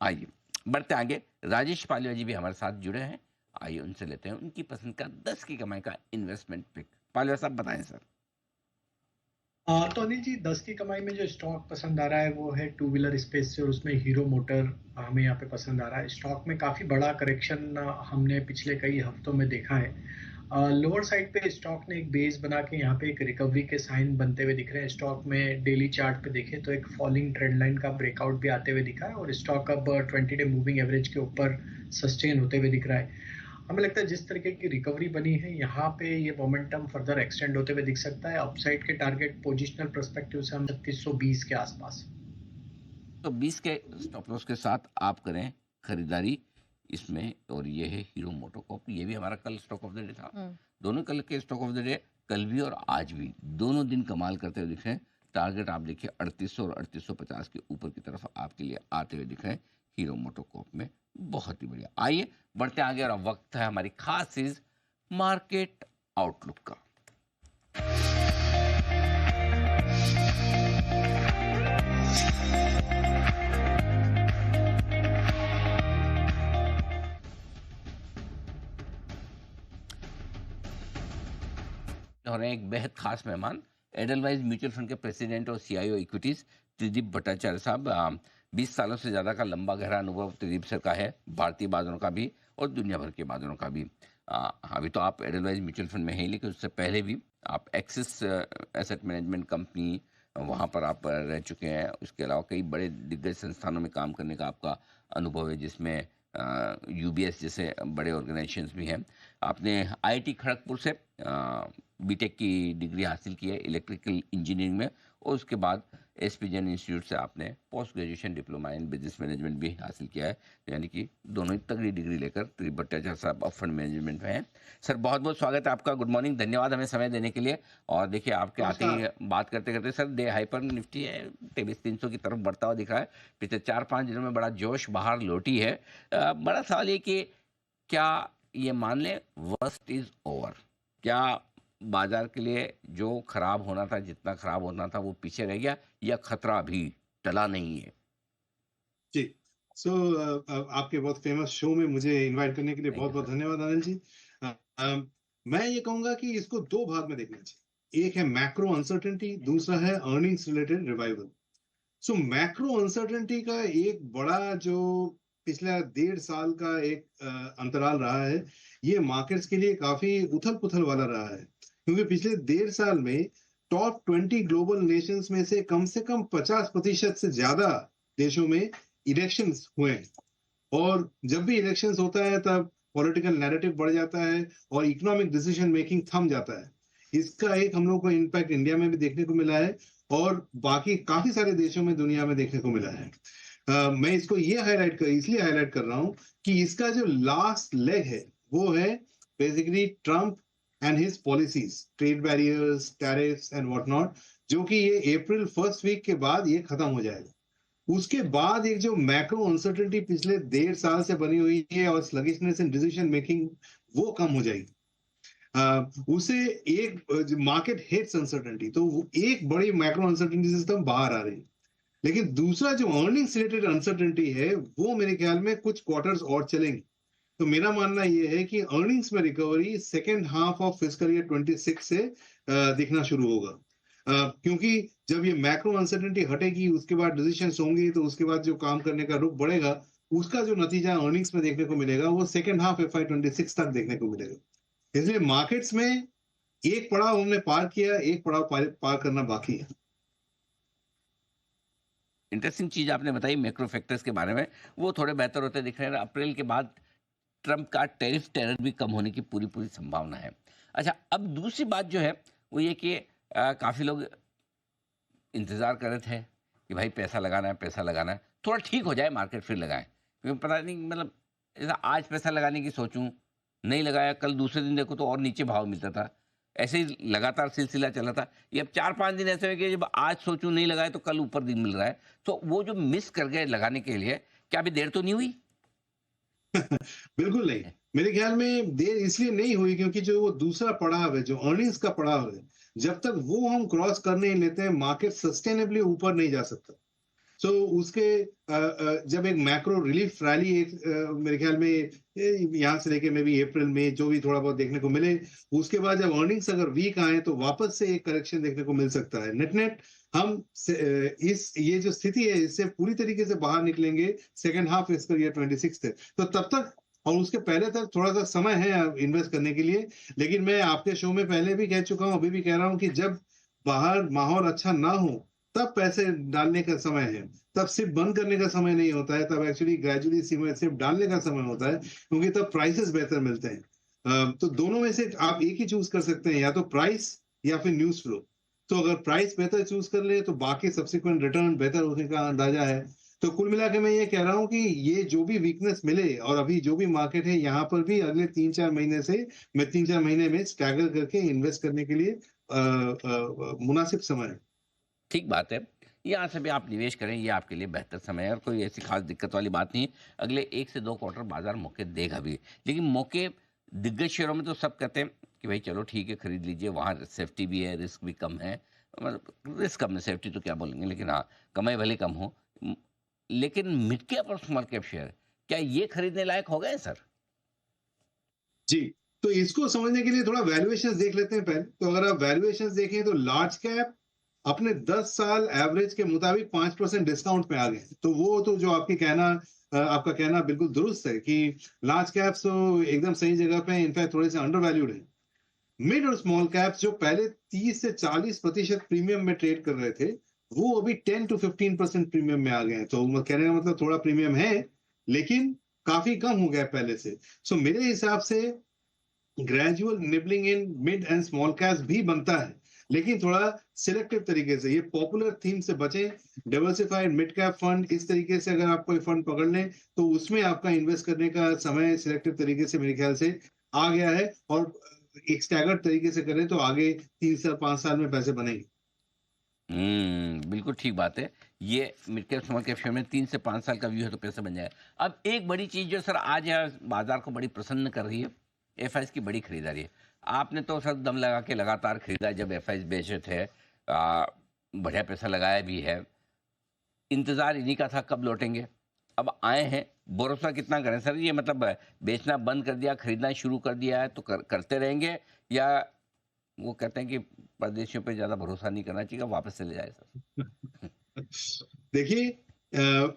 आइए बढ़ते आगे, राजेश पालिया जी भी हमारे साथ जुड़े हैं। आइए उनसे लेते हैं उनकी पसंद का 10 की कमाई का इन्वेस्टमेंट पिक। पालिया साहब बताएं सर। तो अनिल जी, 10 की कमाई में जो स्टॉक पसंद आ रहा है वो है टू व्हीलर स्पेस से, और उसमें हीरो मोटर हमें यहाँ पे पसंद आ रहा है। स्टॉक में काफी बड़ा करेक्शन हमने पिछले कई हफ्तों में देखा है। लोअर साइड पे स्टॉक ने एक बेस बना के यहाँ पे एक रिकवरी के साइन बनते हुए दिख रहे हैं। स्टॉक में डेली चार्ट पे देखें तो एक फॉलिंग ट्रेंड लाइन का ब्रेकआउट भी आते हुए दिखा है, और स्टॉक अब 20 डे मूविंग एवरेज के ऊपर सस्टेन होते हुए दिख रहा है। हमें लगता है जिस तरीके की रिकवरी बनी है यहाँ पे ये मोमेंटम फर्दर एक्सटेंड होते हुए दिख सकता है। अपसाइड के टारगेट पोजिशनल पर्सपेक्टिव से हम 3620 के आसपास, तो 20 के स्टॉप लॉस के साथ आप करें खरीदारी इसमें। और ये है हीरो मोटोकॉर्प, ये भी हमारा कल स्टॉक ऑफ द डे था। दोनों कल के स्टॉक ऑफ द डे, कल भी और आज भी, दोनों दिन कमाल करते हुए दिख रहे हैं। टारगेट आप देखिए 3800 और 3850 के ऊपर की तरफ आपके लिए आते हुए दिख रहे हैं हीरो मोटोकॉर्प में। बहुत ही बढ़िया। आइए बढ़ते आगे, और अब वक्त है हमारी खास चीज मार्केट आउटलुक का। और एक बेहद खास मेहमान, एडलवाइज म्यूचुअल फंड के प्रेसिडेंट और CIO इक्विटीज त्रिदीप भट्टाचार्य साहब। 20 सालों से ज़्यादा का लंबा गहरा अनुभव त्रिदीप सर का है, भारतीय बाजारों का भी और दुनिया भर के बाजारों का भी। अभी तो आप एडलवाइज म्यूचुअल फंड में हैं, लेकिन उससे पहले भी आप एक्सिस एसेट मैनेजमेंट कंपनी वहाँ पर आप रह चुके हैं। उसके अलावा कई बड़े दिग्गज संस्थानों में काम करने का आपका अनुभव है, जिसमें यूबीएस जैसे बड़े ऑर्गेनाइजेशंस भी हैं। आपने आईआईटी खड़गपुर से बीटेक की डिग्री हासिल की है इलेक्ट्रिकल इंजीनियरिंग में, और उसके बाद एसपी जैन इंस्टीट्यूट से आपने post graduation diploma in business management भी हासिल किया है। यानी कि दोनों ही तगड़ी डिग्री लेकर त्रिदीप भट्टाचार्य साहब अब फंड मैनेजमेंट में हैं। सर बहुत बहुत स्वागत है आपका, गुड मॉर्निंग, धन्यवाद हमें समय देने के लिए। और देखिए आपके आते ही बात करते करते सर डे हाइपर निफ्टी है 23,300 की तरफ बढ़ता हुआ दिख रहा है। पिछले 4-5 दिनों में बड़ा जोश बाहर लौटी है। बड़ा सवाल ये कि क्या ये मान लें वर्स्ट इज ओवर, क्या बाजार के लिए जो खराब होना था, जितना खराब होना था वो पीछे रह गया, या खतरा अभी टला नहीं है? जी, सो आपके बहुत फेमस शो में मुझे इनवाइट करने के लिए बहुत बहुत धन्यवाद आनंद जी। मैं ये कहूंगा कि इसको दो भाग में देखना चाहिए, एक है मैक्रो अनसर्टेनिटी, दूसरा है अर्निंग्स रिलेटेड रिवाइवल। सो मैक्रो अनसर्टेनिटी का एक बड़ा जो पिछला 1.5 साल का एक अंतराल रहा है, ये मार्केट्स के लिए काफी उथल पुथल वाला रहा है, क्योंकि पिछले 1.5 साल में टॉप 20 ग्लोबल नेशंस में से कम 50% से ज्यादा देशों में इलेक्शंस हुए हैं। और जब भी इलेक्शंस होता है तब पॉलिटिकल नैरेटिव बढ़ जाता है और इकोनॉमिक डिसीजन मेकिंग थम जाता है। इसका एक हम लोग को इम्पैक्ट इंडिया में भी देखने को मिला है और बाकी काफी सारे देशों में दुनिया में देखने को मिला है। मैं इसको ये इसलिए हाईलाइट कर रहा हूं कि इसका जो लास्ट लेग है वो है basically Trump and his policies, trade barriers, tariffs and what not, जो कि ये अप्रैल 1st वीक के बाद ये खत्म हो जाएगा। उसके बाद एक जो मैक्रो अनसर्टेनिटी पिछले 1.5 साल से बनी हुई है और स्लगिशनेस इन डिसीजन मेकिंग, वो कम हो जाएगी। उसे एक मार्केट हेट्स अनसर्टेनिटी, तो वो एक बड़ी मैक्रो अनसर्टेनिटी से हम बाहर आ रहे हैं। लेकिन दूसरा जो अर्निंग्स रिलेटेड अनसर्टेनिटी है वो मेरे ख्याल में कुछ क्वार्टर्स और चलेंगे। तो मेरा मानना यह है कि अर्निंग्स में recovery second half of fiscal year 26 से दिखना शुरू होगा, क्योंकि जब ये मैक्रो अनसर्टेनिटी हटेगी उसके बाद डिसीजंस होंगे, तो उसके बाद जो काम करने का रुख बढ़ेगा, उसका जो नतीजा अर्निंग्स में देखने को मिलेगा वो सेकेंड हाफ FY 26 तक देखने को मिलेगा। इसलिए मार्केट्स में एक पड़ाव हमने पार किया, एक पड़ाव पार करना बाकी है। इंटरेस्टिंग चीज आपने बताई मैक्रो फैक्टर्स के बारे में, वो थोड़े बेहतर होते दिख रहे हैं। अप्रैल के बाद ट्रम्प का टैरिफ टेरर भी कम होने की पूरी संभावना है। अच्छा, अब दूसरी बात जो है वो ये कि काफ़ी लोग इंतज़ार कर रहे थे कि भाई पैसा लगाना है, थोड़ा ठीक हो जाए मार्केट फिर लगाएं, क्योंकि पता नहीं मतलब ऐसा आज पैसा लगाने की सोचूं, नहीं लगाया, कल दूसरे दिन देखो तो और नीचे भाव मिलता था, ऐसे ही लगातार सिलसिला चला था। ये अब 4-5 दिन ऐसे हो गए जब आज सोचूं नहीं लगाए तो कल ऊपर दिन मिल रहा है। तो वो जो मिस कर गए लगाने के लिए, क्या अभी देर तो नहीं हुई? बिल्कुल नहीं, मेरे ख्याल में देर इसलिए नहीं हुई क्योंकि जो वो दूसरा पड़ाव है, जो अर्निंग्स का पड़ाव है, जब तक वो हम क्रॉस कर नहीं लेते हैं मार्केट सस्टेनेबली ऊपर नहीं जा सकता। सो उसके जब एक मैक्रो रिलीफ रैली मेरे ख्याल में यहाँ से लेके मे बी अप्रैल में जो भी थोड़ा बहुत देखने को मिले, उसके बाद जब अर्निंग्स अगर वीक आए तो वापस से एक करेक्शन देखने को मिल सकता है। नेट हम ये जो स्थिति है इससे पूरी तरीके से बाहर निकलेंगे सेकेंड हाफ फिस्कल ईयर 26 तक। तो तब तक और उसके पहले तक थोड़ा सा समय है इन्वेस्ट करने के लिए। लेकिन मैं आपके शो में पहले भी कह चुका हूँ, अभी भी कह रहा हूँ कि जब बाहर माहौल अच्छा ना हो तब पैसे डालने का समय है, तब सिर्फ बंद करने का समय नहीं होता है, तब एक्चुअली ग्रेजुअली सिर्फ डालने का समय होता है, क्योंकि तब प्राइसेस बेहतर मिलते हैं। तो दोनों में से आप एक ही चूज कर सकते हैं, या तो प्राइस या फिर न्यूज फ्लो। तो अगर प्राइस बेहतर चूज कर ले तो बाकी सब्सिक्वेंट रिटर्न बेहतर होने का अंदाजा है। तो कुल मिला के मैं ये कह रहा हूँ कि ये जो भी वीकनेस मिले और अभी जो भी मार्केट है, यहाँ पर भी अगले 3-4 महीने से मैं 3-4 महीने में स्टैगर करके इन्वेस्ट करने के लिए मुनासिब समय है। ठीक बात है, यहाँ से भी आप निवेश करें, ये आपके लिए बेहतर समय है और कोई ऐसी खास दिक्कत वाली बात नहीं है। अगले 1 से 2 क्वार्टर बाजार मौके देगा भी, लेकिन मौके दिग्गज शेयरों में तो सब कहते हैं कि भाई चलो ठीक है खरीद लीजिए, वहाँ सेफ्टी भी है, रिस्क भी कम है। मतलब रिस्क कम है, सेफ्टी तो क्या बोलेंगे, लेकिन हाँ कमाई भले कम हो। लेकिन मिड कैप और स्मॉल कैप शेयर क्या ये खरीदने लायक हो गए सर? जी, तो इसको समझने के लिए थोड़ा वैल्यूएशंस देख लेते हैं पहले। तो अगर आप वैल्यूएशंस देखें तो लार्ज कैप अपने 10 साल एवरेज के मुताबिक 5% डिस्काउंट में आ गए। तो वो तो जो आपका कहना बिल्कुल दुरुस्त है कि लार्ज कैप्स तो एकदम सही जगह पे, इनफैक्ट थोड़े से अंडर वैल्यूड है। मिड और स्मॉल कैप्स जो पहले 30 से 40% प्रीमियम में ट्रेड कर रहे थे, वो अभी 10 to 15% प्रीमियम में आ गए हैं। तो कहने का मतलब थोड़ा प्रीमियम है, लेकिन काफी कम हो गया पहले से। सो मेरे हिसाब से gradual nibbling in mid and small caps भी बनता है, लेकिन थोड़ा सिलेक्टिव तरीके से। ये पॉपुलर थीम से बचें, डाइवर्सिफाइड मिड कैप फंड, इस तरीके से अगर आप कोई फंड पकड़ लें तो उसमें आपका इन्वेस्ट करने का समय सिलेक्टिव तरीके से मेरे ख्याल से आ गया है। और एक स्टैगर्ड तरीके से करें तो आगे 3 से 5 साल में पैसे बनेंगे। बिल्कुल ठीक बात है। ये mid cap small cap share में 3 से 5 साल का व्यू है तो पैसे बन जाए। अब एक बड़ी चीज जो सर आज बाजार को बड़ी प्रसन्न कर रही है, एफआईएस की बड़ी खरीदारी है। आपने तो सर दम लगा के लगातार खरीदा जब एफआईएस बेचे थे, बढ़िया पैसा लगाया भी है। इंतजार इन्हीं का था कब लौटेंगे, अब आए हैं। भरोसा कितना करें सर? ये मतलब बेचना बंद कर दिया, खरीदना शुरू कर दिया है तो करते रहेंगे, या वो कहते हैं कि परदेशियों पे ज्यादा भरोसा नहीं करना चाहिए, वापस चले जाए सर? देखिए,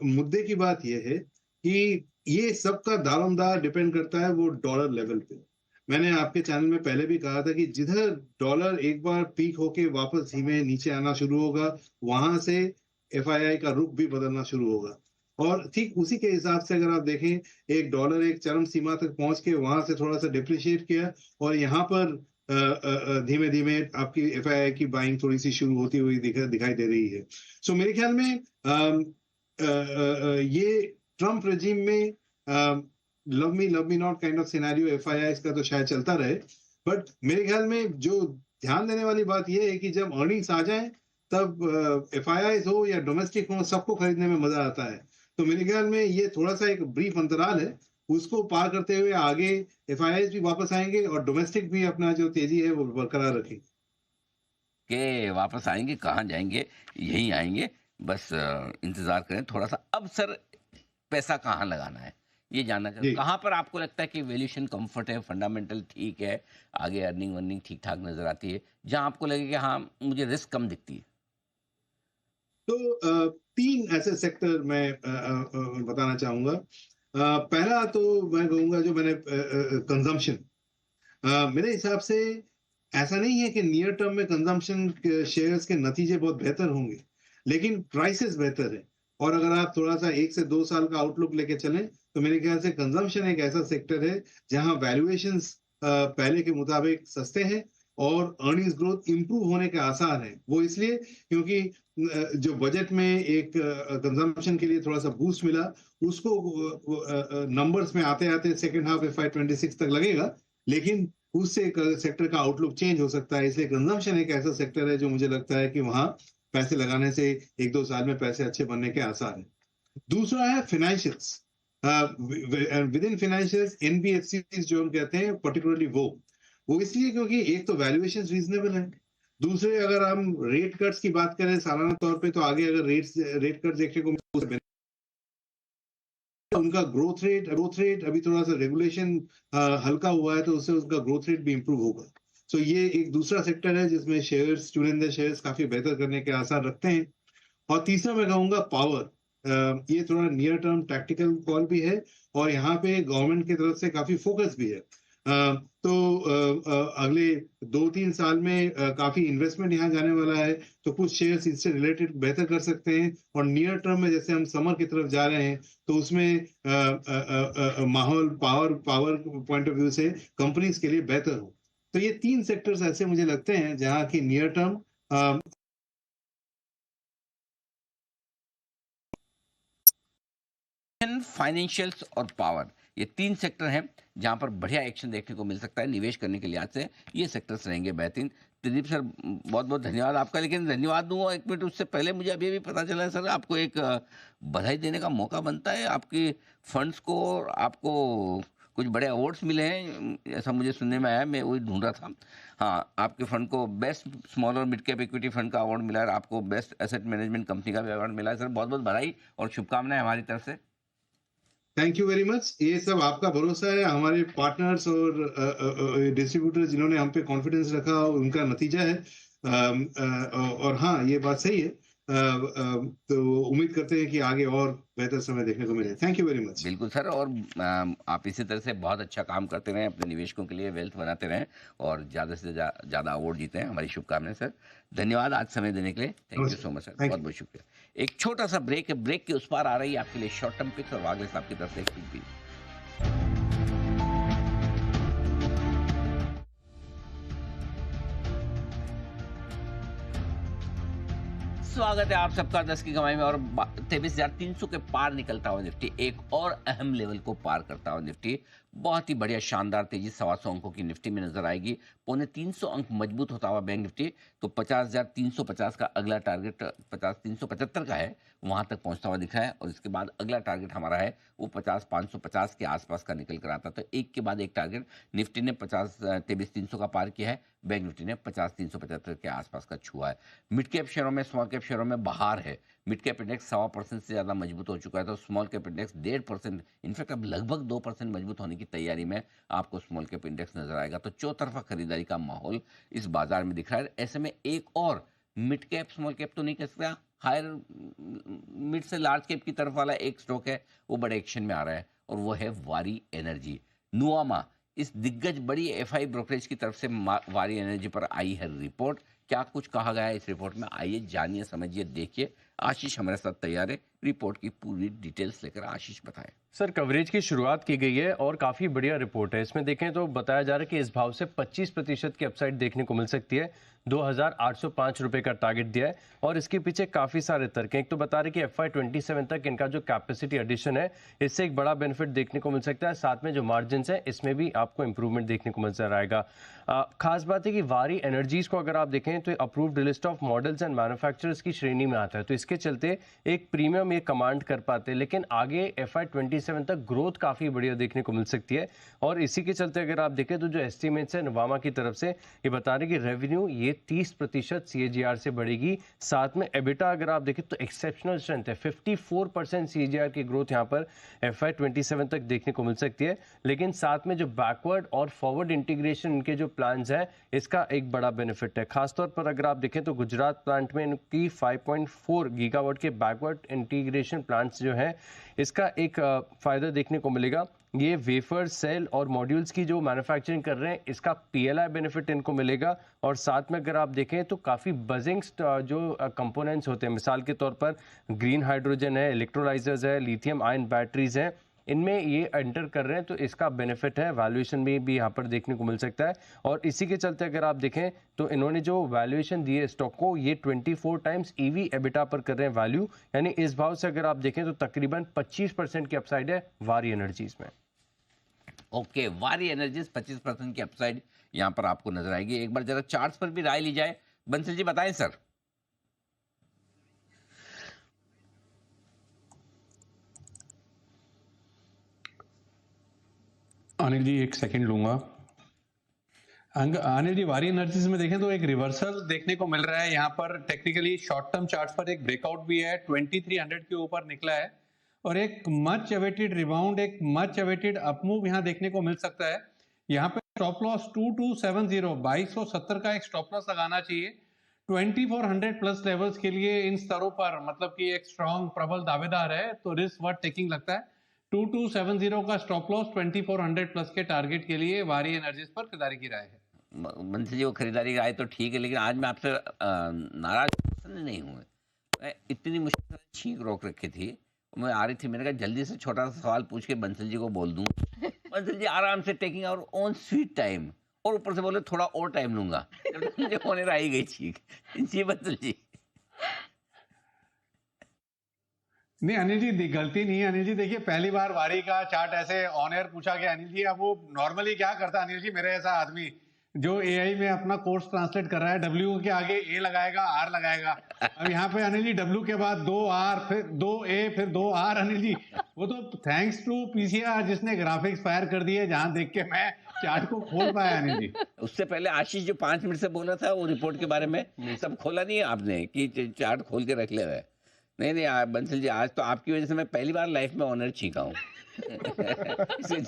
मुद्दे की बात यह है कि ये सबका दारोमदार डिपेंड करता है वो डॉलर लेवल पे। मैंने आपके चैनल में पहले भी कहा था कि जिधर डॉलर एक बार पीक होके वापस धीमे नीचे आना शुरू होगा, वहां से एफआईआई का रुख भी बदलना शुरू होगा। और ठीक उसी के हिसाब से अगर आप देखें, एक डॉलर एक चरम सीमा तक पहुंच के वहां से थोड़ा सा डिप्रिशिएट किया और यहाँ पर धीमे धीमे आपकी एफआईआई की बाइंग थोड़ी सी शुरू होती हुई दिखाई दे रही है। सो मेरे ख्याल में ये ट्रम्प रेजिम में love me not kind of scenario FII का तो शायद चलता रहे, बट मेरे ख्याल में जो ध्यान देने वाली बात यह है कि जब अर्निंग्स आ जाए तब एफआईआई हो या डोमेस्टिक हो, सबको खरीदने में मजा आता है। तो मेरे ख्याल में ये थोड़ा सा एक ब्रीफ अंतराल है, उसको पार करते हुए आगे एफआईआई भी वापस आएंगे और डोमेस्टिक भी अपना जो तेजी है वो बरकरार रखेंगे। के वापस आएंगे, कहाँ जाएंगे? यहीं आएंगे, बस इंतजार करें थोड़ा सा। अब सर पैसा कहाँ लगाना है ये जानना चाहते हैं। कहाँ पर आपको लगता है कि वैल्यूएशन कंफर्ट है, फंडामेंटल ठीक है, आगे अर्निंग वर्निंग ठीक ठाक नजर आती है, जहां आपको लगे कि हाँ मुझे रिस्क कम दिखती है? तो 3 ऐसे सेक्टर मैं बताना चाहूंगा। पहला तो मैं कहूंगा जो मैंने कंजम्पशन, मेरे हिसाब से ऐसा नहीं है कि नियर टर्म में कंजम्पशन शेयर्स के नतीजे बहुत बेहतर होंगे, लेकिन प्राइसेस बेहतर है। और अगर आप थोड़ा सा 1 से 2 साल का आउटलुक लेके चलें तो मेरे ख्याल से कंजम्पशन एक ऐसा सेक्टर है जहां वैल्यूएशंस पहले के मुताबिक सस्ते हैं और अर्निंग्स ग्रोथ इंप्रूव होने के आसार हैं। वो इसलिए क्योंकि जो बजट में एक कंजम्पशन के लिए थोड़ा सा बूस्ट मिला, उसको नंबर्स में आते आते सेकेंड हाफ FY26 तक लगेगा, लेकिन उससे सेक्टर का आउटलुक चेंज हो सकता है। इसलिए कंजम्पशन एक ऐसा सेक्टर है जो मुझे लगता है कि वहां पैसे लगाने से 1-2 साल में पैसे अच्छे बनने के आसार हैं। दूसरा है financials. With in financials NBFC जो हम कहते हैं, पर्टिकुलरली वो इसलिए क्योंकि एक तो वैल्यूएशन रीजनेबल है, दूसरे अगर हम रेट कट्स की बात करें सालाना तौर पे तो आगे अगर रेट कट देखने को मिले, उनका ग्रोथ रेट अभी थोड़ा सा रेगुलेशन हल्का हुआ है तो उससे उसका ग्रोथ रेट भी इंप्रूव होगा। सो ये एक दूसरा सेक्टर है जिसमें शेयर्स, चुनिंदे शेयर्स काफी बेहतर करने के आसार रखते हैं। और तीसरा मैं कहूंगा पावर। ये थोड़ा नियर टर्म टैक्टिकल कॉल भी है और यहाँ पे गवर्नमेंट की तरफ से काफी फोकस भी है। तो अगले 2-3 साल में काफी इन्वेस्टमेंट यहाँ जाने वाला है, तो कुछ शेयर्स इससे रिलेटेड बेहतर कर सकते हैं। और नियर टर्म में जैसे हम समर की तरफ जा रहे हैं तो उसमें माहौल पावर पॉइंट ऑफ व्यू से कंपनीज के लिए बेहतर हो। तो ये 3 सेक्टर्स ऐसे मुझे लगते हैं जहाँ की नियर टर्म फाइनेंशियल्स और पावर, ये 3 सेक्टर हैं जहां पर बढ़िया एक्शन देखने को मिल सकता है निवेश करने के लिहाज से। ये सेक्टर्स रहेंगे बेहतरीन। त्रिदीप सर बहुत बहुत धन्यवाद आपका। लेकिन धन्यवाद दूंगा 1 मिनट उससे पहले मुझे अभी पता चला है सर आपको एक बधाई देने का मौका बनता है। आपके फंड्स को आपको कुछ बड़े अवार्ड्स मिले हैं, ऐसा मुझे सुनने में आया, मैं वही ढूंढ रहा था। हाँ, आपके फंड को बेस्ट स्मॉल और मिड कैप इक्विटी फंड का अवार्ड मिला है, आपको बेस्ट एसेट मैनेजमेंट कंपनी का भी अवार्ड मिला है। सर बहुत बहुत बधाई और शुभकामनाएं हमारी तरफ से। Thank you very much. ये सब आपका भरोसा है, हमारे पार्टनर्स और डिस्ट्रीब्यूटर जिन्होंने हम पे कॉन्फिडेंस रखा, उनका नतीजा है। और हाँ, ये बात सही है। तो उम्मीद करते हैं कि आगे और बेहतर समय देखने को मिले। Thank you very much. बिल्कुल सर, और आप इसी तरह से बहुत अच्छा काम करते रहें, अपने निवेशकों के लिए वेल्थ बनाते रहें और ज़्यादा से ज़्यादा अवार्ड जीते हैं। हमारी शुभकामनाएं सर। धन्यवाद आज समय देने के लिए। Thank you so much sir, बहुत बहुत शुक्रिया। एक छोटा सा ब्रेक है, ब्रेक के उस पार आ रही है आपके लिए शॉर्ट टर्म पिक्स और वागले साहब की तरफ से एक पिक भी। स्वागत है आप सबका 10 की कमाई में। और 23,300 के पार निकलता हुआ निफ्टी एक और अहम लेवल को पार करता हुआ निफ्टी बहुत ही बढ़िया शानदार तेजी 125 अंकों की निफ्टी में नजर आएगी। 350 अंक मजबूत होता हुआ बैंक निफ्टी तो 50,350 का अगला टारगेट 50,375 का है, वहां तक पहुंचता हुआ दिखा है। और इसके बाद अगला टारगेट हमारा है वो 50,550 के आसपास का निकल कर आता। तो एक के बाद एक टारगेट निफ्टी ने 23,300 का पार किया है, बैंक निफ्टी ने 50,375 के आसपास का छुआ है। मिड कैप शेयरों में, स्मॉल कैप शेयरों में बाहर है। मिड कैप इंडेक्स 1.25% से ज्यादा मजबूत हो चुका है, तो स्मॉल कैप इंडेक्स 1.5%, इनफैक्ट अब लगभग 2% मजबूत होने की तैयारी में आपको स्मॉल कैप इंडेक्स नजर आएगा। तो चौतरफा खरीदारी का माहौल इस बाजार में दिख रहा है। ऐसे में एक और मिड कैप स्मॉल कैप तो नहीं कह सकता, हायर मिड से लार्ज कैप की तरफ वाला एक स्टॉक है, वो बड़े एक्शन में आ रहा है और वो है वारी एनर्जी। नुआमा, इस दिग्गज बड़ी एफआई ब्रोकरेज की तरफ से वारी एनर्जी पर आई है रिपोर्ट। क्या कुछ कहा गया है इस रिपोर्ट में, आइए जानिए, समझिए, देखिए। आशीष हमारे साथ तैयार है रिपोर्ट की पूरी डिटेल्स लेकर। आशीष बताएं। सर, कवरेज की शुरुआत की गई है और काफ़ी बढ़िया रिपोर्ट है। इसमें देखें तो बताया जा रहा है कि इस भाव से 25% की अपसाइड देखने को मिल सकती है। 2,805 रुपए का टारगेट दिया है और इसके पीछे काफ़ी सारे तर्क हैं। एक तो बता रहे कि FY27 तक इनका जो कैपेसिटी एडिशन है, इससे एक बड़ा बेनिफिट देखने को मिल सकता है। साथ में जो मार्जिन है, इसमें भी आपको इंप्रूवमेंट देखने को नजर आएगा। खास बात है कि वारी एनर्जीज को अगर आप देखें तो approved list of models and manufacturers की श्रेणी में आता है, तो इसके चलते एक प्रीमियम ये कमांड कर पाते हैं। लेकिन आगे FY27 तक ग्रोथ काफ़ी बढ़िया देखने को मिल सकती है और इसी के चलते अगर आप देखें तो जो एस्टिमेट्स है नवामा की तरफ से, ये बता रहे कि रेवेन्यू ये 30% CAGR से बढ़ेगी। साथ में एबिटा अगर आप देखें तो एक्सेप्शनल स्ट्रेंथ है, 54% CAGR की ग्रोथ यहाँ पर FY27 तक देखने को मिल सकती है। लेकिन साथ में जो बैकवर्ड और फॉरवर्ड इंटीग्रेशन इनके जो प्लान्स हैं, इसका एक बड़ा बेनिफिट है। खासतौर पर अगर आप देखें तो गुजरात प्लांट में इनकी 5.4 गीगावाट के बैकवर्ड इंटीग्रेशन प्लांट्स जो है, इसका एक फायदा देखने को मिलेगा। ये वेफर, सेल और मॉड्यूल्स की जो मैन्युफैक्चरिंग कर रहे हैं, इसका PLI बेनिफिट इनको मिलेगा। और साथ में अगर आप देखें तो काफ़ी बजिंग जो कंपोनेंट्स होते हैं, मिसाल के तौर पर ग्रीन हाइड्रोजन है, इलेक्ट्रोलाइजर्स है, लिथियम आयन बैटरीज हैं, इनमें ये एंटर कर रहे हैं, तो इसका बेनिफिट है। वैल्यूएशन में भी यहाँ पर देखने को मिल सकता है। और इसी के चलते अगर आप देखें तो इन्होंने जो वैल्यूएशन दी है स्टॉक को, ये 24 टाइम्स EV एबिटा पर कर रहे हैं वैल्यू। यानी इस भाव से अगर आप देखें तो तकरीबन 25% की अपसाइड है वारी एनर्जीज में। ओके, वारी एनर्जीज 25% की अपसाइड यहाँ पर आपको नजर आएगी। एक बार जरा चार्ट्स पर भी राय ली जाए। बंसल जी बताएं सर। अनिल जी एक सेकंड लूंगा। अनिल जी, वारी एनर्जीज में देखें तो एक रिवर्सल देखने को मिल रहा है। यहाँ पर टेक्निकली शॉर्ट टर्म चार्ट्स पर एक ब्रेकआउट भी है, 2300 के ऊपर निकला है और एक मच अवेटेड रिबाउंड, एक मच अवेटेड अपमूव यहाँ देखने को मिल सकता है। यहाँ पे स्टॉप लॉस 2270 2270 का एक स्टॉप लॉस लगाना चाहिए। 2400 प्लस लेवल्स के लिए इन स्तरों पर मतलब कि एक स्ट्रॉन्ग प्रबल दावेदार है, तो रिस्क वर्थ टेकिंग लगता है। 2270 का स्टॉप लॉस, 2400 प्लस के टारगेट के लिए वारी एनर्जीज पर खरीदारी की राय है। बंसल जी, वो खरीदारी राय तो ठीक है, लेकिन आज मैं आपसे नाराज नहीं हुए। इतनी मुश्किल से छींक रोक रखी थी, मैं आ रही थी, मैंने कहा जल्दी से छोटा सा सवाल पूछ के बंसल जी को बोल दूं। बंसल जी आराम से taking our own sweet time, और ऊपर से बोले थोड़ा और टाइम लूंगा। मुझे होने रही गई छींक। जी बंसल जी। नहीं अनिल जी, गलती नहीं है अनिल जी। देखिए पहली बार वारी का चार्ट ऐसे ऑन एयर पूछा गया अनिल जी। अब वो नॉर्मली क्या करता है अनिल जी, मेरे ऐसा आदमी जो AI में अपना कोर्स ट्रांसलेट कर रहा है, W के आगे A लगाएगा, R लगाएगा। अब यहाँ पे अनिल जी W के बाद 2 R, फिर 2 A, फिर 2 R। अनिल जी वो तो थैंक्स टू PCR जिसने ग्राफिक्स फायर कर दिए, जहां देख के मैं चार्ट को खोल पाया अनिल जी। उससे पहले आशीष जो 5 मिनट से बोल रहा था वो रिपोर्ट के बारे में, सब खोला नहीं है आपने कि चार्ट खोल के रख ले रहे। नहीं बंसल जी, आज तो आपकी वजह से मैं पहली बार लाइफ में ऑनर छीका हूँ।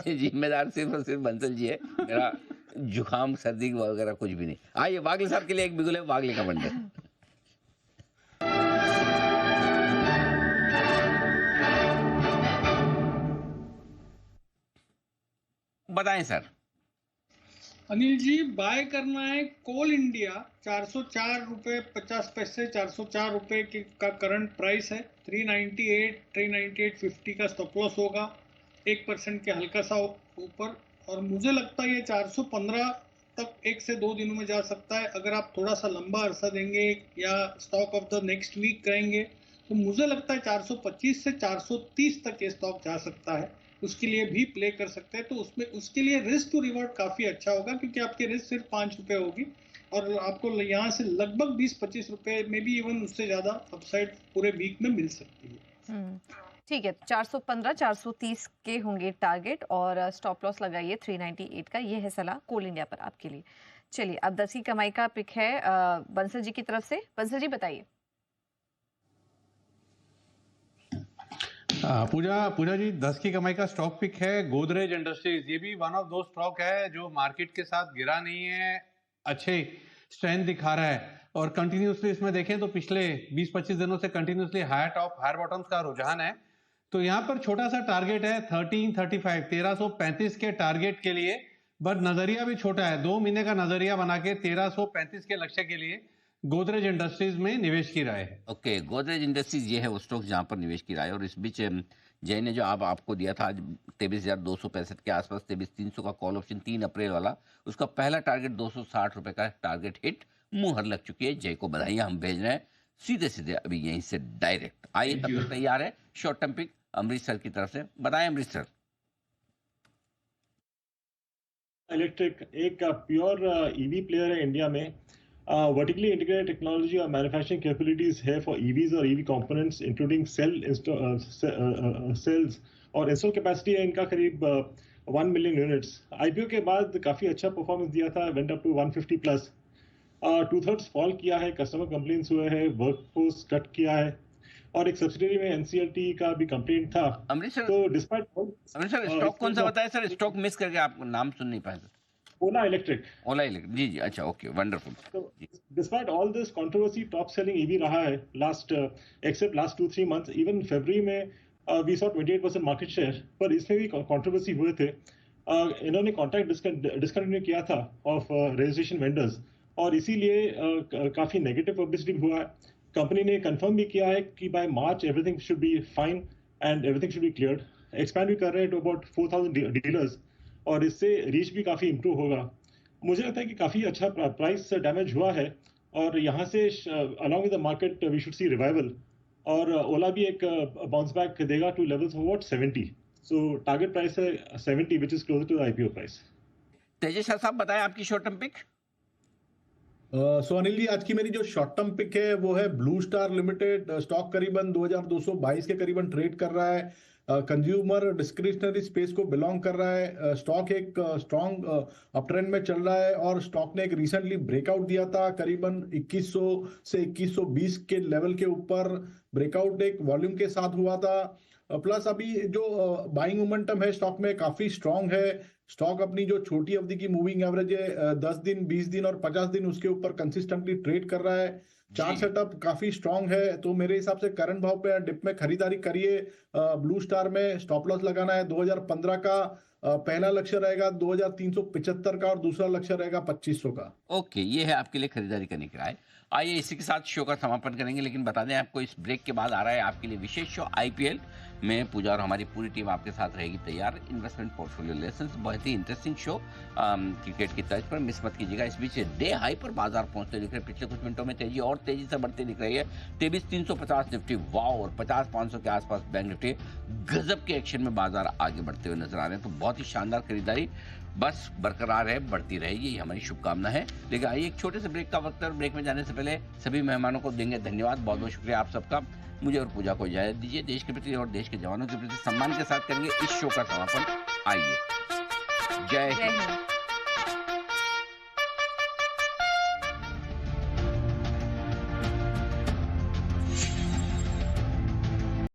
जिम्मेदार सिर्फ और सिर्फ बंसल जी है। मेरा जुकाम सर्दी वगैरह कुछ भी नहीं। आइए वागले साहब के लिए एक बिगुल है, वागले का बंडल। बताएं सर। अनिल जी, बाय करना है कोल इंडिया 404 रुपए 50 पैसे, 404 रुपए का करंट प्राइस है। 398 398.50 का स्टॉप लॉस होगा, 1% के हल्का सा ऊपर, और मुझे लगता है ये 415 तक 1 से 2 दिनों में जा सकता है। अगर आप थोड़ा सा लंबा अरसा देंगे या stock of the next week करेंगे तो मुझे लगता है 425 से 430 तक ये स्टॉक जा सकता है। उसके लिए भी प्ले कर सकते हैं, तो उसमें उसके लिए रिस्क टू रिवॉर्ड काफी अच्छा होगा, क्योंकि आपकी रिस्क सिर्फ 5 रुपए होगी और आपको यहाँ से लगभग 20-25 रुपए में भी इवन उससे ज्यादा अपसाइड पूरे वीक में मिल सकती है। ठीक है, 415 430 के होंगे टारगेट और स्टॉप लॉस लगाइए 398 का। ये है सलाह कोल इंडिया पर आपके लिए। चलिए अब 10 की कमाई का पिक है बंसल जी की तरफ से। बंसल जी बताइए। पूजा जी, 10 की कमाई का स्टॉक पिक है गोदरेज इंडस्ट्रीज। ये भी वन ऑफ दो स्टॉक है जो मार्केट के साथ गिरा नहीं है, अच्छे स्ट्रेंथ दिखा रहा है और कंटिन्यूसली इसमें देखें तो पिछले 20-25 दिनों से continuously higher top higher bottoms का रुझान है। तो यहाँ पर छोटा सा टारगेट है 1335 के टारगेट के लिए, बट नजरिया भी छोटा है। 2 महीने का नजरिया बना के 1335 के लक्ष्य के लिए गोदरेज इंडस्ट्रीज में निवेश की राय है। ओके, गोदरेज इंडस्ट्रीज ये है वो स्टॉक जहां पर निवेश की राय है। और इस बीच जय ने जो आपको दिया था आज 23,265 के आसपास, 23,300 का कॉल ऑप्शन 3 अप्रैल वाला, उसका पहला टारगेट 260 रुपए का टारगेट हिट, मुहर लग चुकी है। जय को बधाइयां हम भेज रहे हैं सीधे सीधे अभी यहीं से डायरेक्ट। आइए तब तक तैयार है शॉर्ट टर्म पिक अमृतसर की तरफ से। बताएं अमृतसर। इलेक्ट्रिक एक प्योर ईवी प्लेयर है इंडिया में। Vertically integrated technology और manufacturing capabilities है for EVs और EV components including cells, और install capacity है इनका करीब 1 million units। IPO के बाद काफी अच्छा परफॉर्मेंस दिया था, went up to 150 plus. 2/3 fall किया है, कस्टमर कंप्लेंट्स हुए हैं, वर्कफोर्स कट किया है और एक सब्सिडरी में NCLT का भी कंप्लेंट था। अमृतसर तो डिस्पाइट अमृतसर स्टॉक कौन सा बताया सर? स्टॉक मिस करके आप नाम सुन नहीं पाए। ओला इलेक्ट्रिक। ओला इलेक्ट्रिक, जी जी, अच्छा, okay, wonderful. So, despite all this controversy, top selling EV रहा है except last 2-3 months। Even February में we saw 28% market share, पर इसमें भी controversy हुए थे। इन्होंने कॉन्ट्रैक्ट डिस्कंटिन्यू किया था ऑफ रजिस्ट्रेशन वेंडर्स और इसीलिए काफी नेगेटिव पब्लिसिटी हुआ है। कंपनी ने कंफर्म भी किया है कि by March everything should be fine and everything should be cleared. Expand भी कर रहे हैं टू अबाउट 4,000 डीलर्स और इससे रीच भी काफी इंप्रूव होगा। मुझे लगता है कि काफी अच्छा प्राइस डैमेज हुआ है और यहाँ से along with the market we should see revival और ओला भी एक बाउंस बैक देगा to levels of about 70। So target price है 70 which is closer to the IPO price. Tejas साहब बताएं आपकी short term pick. So Anil ji, आज की मेरी जो शॉर्ट टर्म पिक है वो है ब्लू स्टार लिमिटेड। स्टॉक करीबन 2222 के करीबन ट्रेड कर रहा है। कंज्यूमर डिस्क्रिशनरी स्पेस को बिलोंग कर रहा है। स्टॉक एक स्ट्रॉन्ग अपट्रेंड में चल रहा है और स्टॉक ने एक रिसेंटली ब्रेकआउट दिया था करीबन 2100 से 2120 के लेवल के ऊपर। ब्रेकआउट एक वॉल्यूम के साथ हुआ था। प्लस अभी जो बाइंग मोमेंटम है स्टॉक में काफी स्ट्रॉन्ग है। स्टॉक अपनी जो छोटी अवधि की मूविंग एवरेज है 10 दिन 20 दिन और 50 दिन उसके ऊपर कंसिस्टेंटली ट्रेड कर रहा है। चार्ट सेटअप काफी स्ट्रॉन्ग है, तो मेरे हिसाब से करंट भाव पे डिप में खरीदारी करिए। ब्लू स्टार में स्टॉप लॉस लगाना है 2015 का। पहला लक्ष्य रहेगा 2375 का और दूसरा लक्ष्य रहेगा 2500 का। ओके, ये है आपके लिए खरीदारी करने की राय। आइए इसी के साथ शो का समापन करेंगे, लेकिन बता दें आपको इस ब्रेक के बाद आ रहा है आपके लिए विशेष शो IPL में। पूजा और हमारी पूरी टीम आपके साथ रहेगी तैयार। इन्वेस्टमेंट पोर्टफोलियो लेसन्स, बहुत ही इंटरेस्टिंग शो क्रिकेट की तर्ज पर, मिस मत कीजिएगा। इस बीच डे हाई पर बाजार पहुंचते दिख रहे हैं, पिछले कुछ मिनटों में तेजी और तेजी से बढ़ती दिख रही है। 23,350 निफ्टी वाव और 50,500 के आसपास बैंक निफ्टी गजब के एक्शन में बाजार आगे बढ़ते हुए नजर आ रहे हैं। तो बहुत ही शानदार खरीदारी बस बरकरार है, बढ़ती रहेगी, ये हमारी शुभकामना है। लेकिन आइए एक छोटे से ब्रेक का वक्त है और ब्रेक में जाने से पहले सभी मेहमानों को देंगे धन्यवाद। बहुत बहुत शुक्रिया आप सबका। मुझे और पूजा को इजाजत दीजिए। देश के प्रति और देश के जवानों के प्रति सम्मान के साथ करेंगे इस शो का समापन। आइए, जय हिंद।